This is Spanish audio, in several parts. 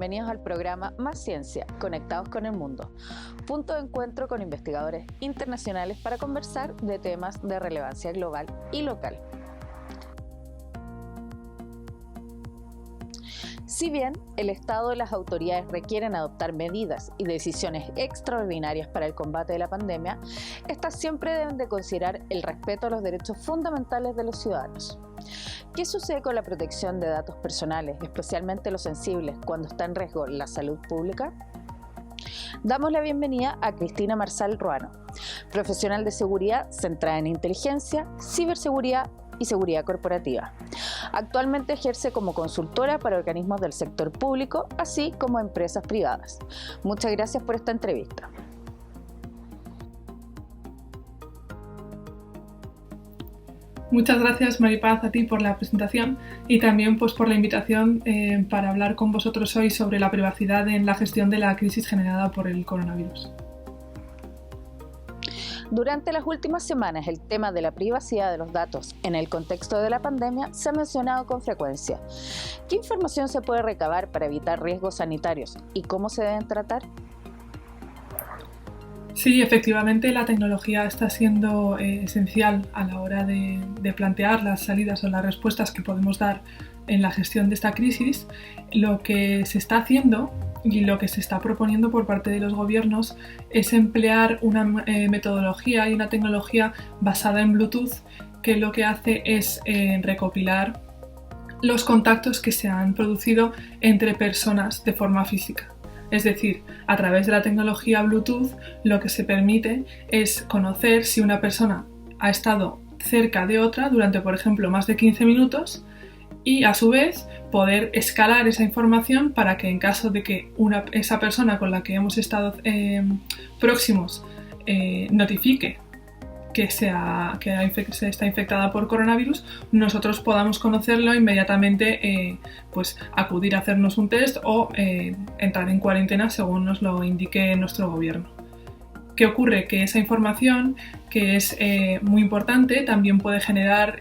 bienvenidos al programa Más Ciencia, Conectados con el Mundo, punto de encuentro con investigadores internacionales para conversar de temas de relevancia global y local. Si bien el Estado y las autoridades requieren adoptar medidas y decisiones extraordinarias para el combate de la pandemia, estas siempre deben de considerar el respeto a los derechos fundamentales de los ciudadanos. ¿Qué sucede con la protección de datos personales, especialmente los sensibles, cuando está en riesgo la salud pública? Damos la bienvenida a Cristina Marsal Ruano, profesional de seguridad centrada en inteligencia, ciberseguridad y seguridad corporativa. Actualmente ejerce como consultora para organismos del sector público, así como empresas privadas. Muchas gracias por esta entrevista. Muchas gracias, Maripaz, a ti por la presentación y también por la invitación para hablar con vosotros hoy sobre la privacidad en la gestión de la crisis generada por el coronavirus. Durante las últimas semanas, el tema de la privacidad de los datos en el contexto de la pandemia se ha mencionado con frecuencia. ¿Qué información se puede recabar para evitar riesgos sanitarios y cómo se deben tratar? Sí, efectivamente la tecnología está siendo esencial a la hora de plantear las salidas o las respuestas que podemos dar en la gestión de esta crisis. Lo que se está haciendo y lo que se está proponiendo por parte de los gobiernos es emplear una metodología y una tecnología basada en Bluetooth que lo que hace es recopilar los contactos que se han producido entre personas de forma física. Es decir, a través de la tecnología Bluetooth lo que se permite es conocer si una persona ha estado cerca de otra durante, por ejemplo, más de 15 minutos y a su vez poder escalar esa información para que en caso de que esa persona con la que hemos estado próximos notifique que está infectada por coronavirus, nosotros podamos conocerlo inmediatamente, acudir a hacernos un test o entrar en cuarentena según nos lo indique nuestro gobierno. ¿Qué ocurre? Que esa información, que es muy importante, también puede generar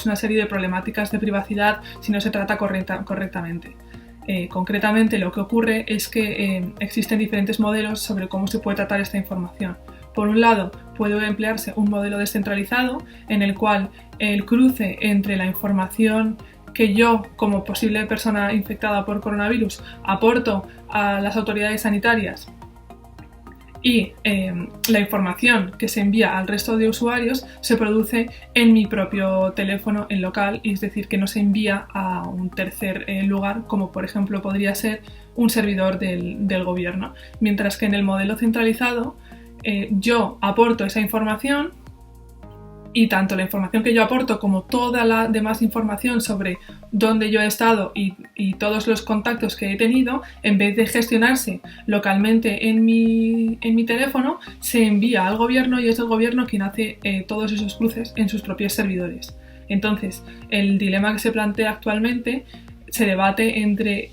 una serie de problemáticas de privacidad si no se trata correctamente. Concretamente lo que ocurre es que existen diferentes modelos sobre cómo se puede tratar esta información. Por un lado, puede emplearse un modelo descentralizado en el cual el cruce entre la información que yo, como posible persona infectada por coronavirus, aporto a las autoridades sanitarias y la información que se envía al resto de usuarios se produce en mi propio teléfono en local, y es decir, que no se envía a un tercer lugar, como por ejemplo podría ser un servidor del gobierno. Mientras que en el modelo centralizado yo aporto esa información y tanto la información que yo aporto como toda la demás información sobre dónde yo he estado y todos los contactos que he tenido, en vez de gestionarse localmente en mi teléfono, se envía al gobierno y es el gobierno quien hace todos esos cruces en sus propios servidores. Entonces, el dilema que se plantea actualmente se debate entre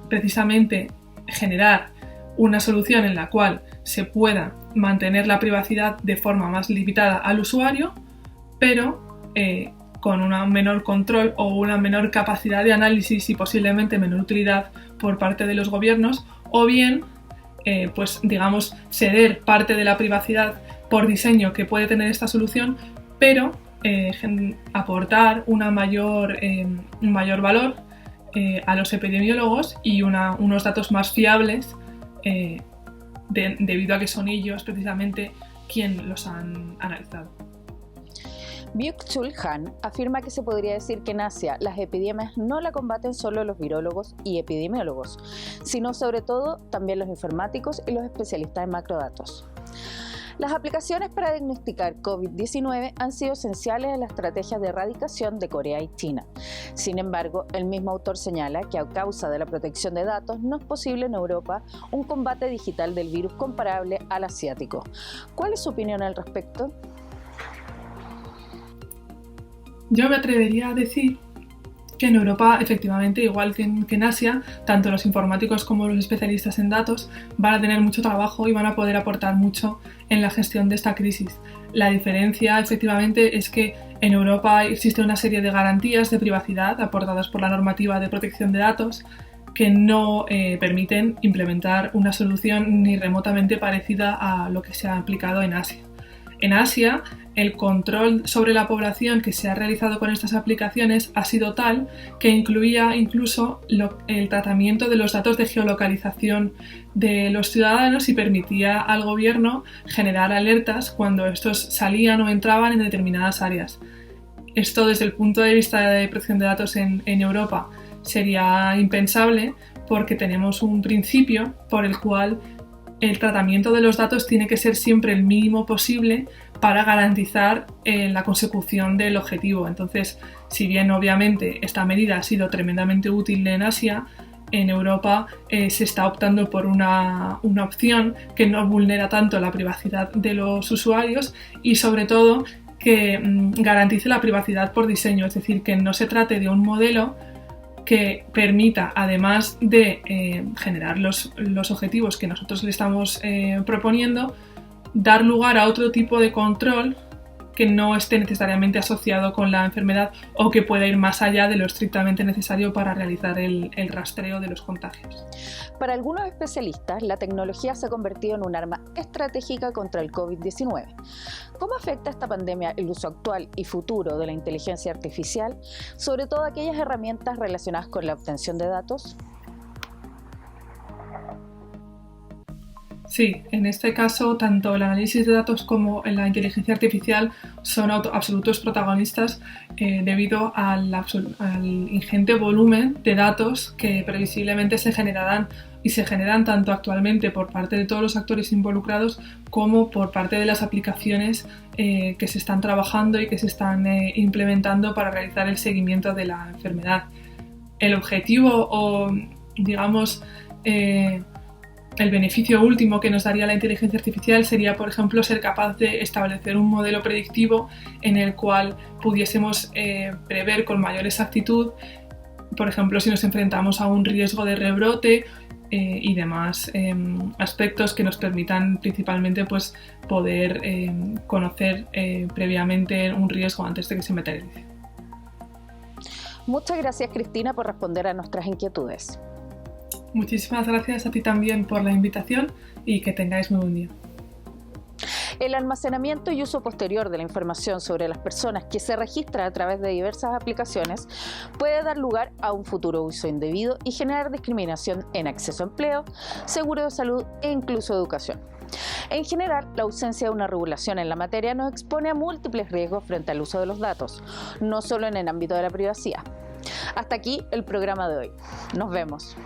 precisamente generar una solución en la cual se pueda mantener la privacidad de forma más limitada al usuario, pero con un menor control o una menor capacidad de análisis y posiblemente menor utilidad por parte de los gobiernos, o bien ceder parte de la privacidad por diseño que puede tener esta solución, pero aportar un mayor valor a los epidemiólogos y unos datos más fiables debido a que son ellos precisamente quienes los han analizado. Byung-Chul Han afirma que se podría decir que en Asia las epidemias no la combaten solo los virólogos y epidemiólogos, sino sobre todo también los informáticos y los especialistas en macrodatos. Las aplicaciones para diagnosticar COVID-19 han sido esenciales en la estrategia de erradicación de Corea y China. Sin embargo, el mismo autor señala que a causa de la protección de datos no es posible en Europa un combate digital del virus comparable al asiático. ¿Cuál es su opinión al respecto? Yo me atrevería a decir que en Europa, efectivamente, igual que en Asia, tanto los informáticos como los especialistas en datos van a tener mucho trabajo y van a poder aportar mucho en la gestión de esta crisis. La diferencia, efectivamente, es que en Europa existe una serie de garantías de privacidad aportadas por la normativa de protección de datos que no permiten implementar una solución ni remotamente parecida a lo que se ha aplicado en Asia. En Asia, el control sobre la población que se ha realizado con estas aplicaciones ha sido tal que incluía incluso el tratamiento de los datos de geolocalización de los ciudadanos y permitía al gobierno generar alertas cuando estos salían o entraban en determinadas áreas. Esto, desde el punto de vista de protección de datos en Europa, sería impensable porque tenemos un principio por el cual el tratamiento de los datos tiene que ser siempre el mínimo posible para garantizar la consecución del objetivo. Entonces, si bien obviamente esta medida ha sido tremendamente útil en Asia, en Europa se está optando por una opción que no vulnera tanto la privacidad de los usuarios y sobre todo que garantice la privacidad por diseño, es decir, que no se trate de un modelo que permita, además de generar los objetivos que nosotros le estamos proponiendo, dar lugar a otro tipo de control que no esté necesariamente asociado con la enfermedad o que pueda ir más allá de lo estrictamente necesario para realizar el rastreo de los contagios. Para algunos especialistas, la tecnología se ha convertido en un arma estratégica contra el COVID-19. ¿Cómo afecta esta pandemia el uso actual y futuro de la inteligencia artificial, sobre todo aquellas herramientas relacionadas con la obtención de datos? Sí, en este caso, tanto el análisis de datos como la inteligencia artificial son absolutos protagonistas debido al ingente volumen de datos que previsiblemente se generarán y se generan tanto actualmente por parte de todos los actores involucrados como por parte de las aplicaciones que se están trabajando y que se están implementando para realizar el seguimiento de la enfermedad. El objetivo o, digamos, el beneficio último que nos daría la inteligencia artificial sería, por ejemplo, ser capaz de establecer un modelo predictivo en el cual pudiésemos prever con mayor exactitud, por ejemplo, si nos enfrentamos a un riesgo de rebrote y demás aspectos que nos permitan principalmente pues, poder conocer previamente un riesgo antes de que se materialice. Muchas gracias, Cristina, por responder a nuestras inquietudes. Muchísimas gracias a ti también por la invitación y que tengáis muy buen día. El almacenamiento y uso posterior de la información sobre las personas que se registran a través de diversas aplicaciones puede dar lugar a un futuro uso indebido y generar discriminación en acceso a empleo, seguro de salud e incluso educación. En general, la ausencia de una regulación en la materia nos expone a múltiples riesgos frente al uso de los datos, no solo en el ámbito de la privacidad. Hasta aquí el programa de hoy. Nos vemos.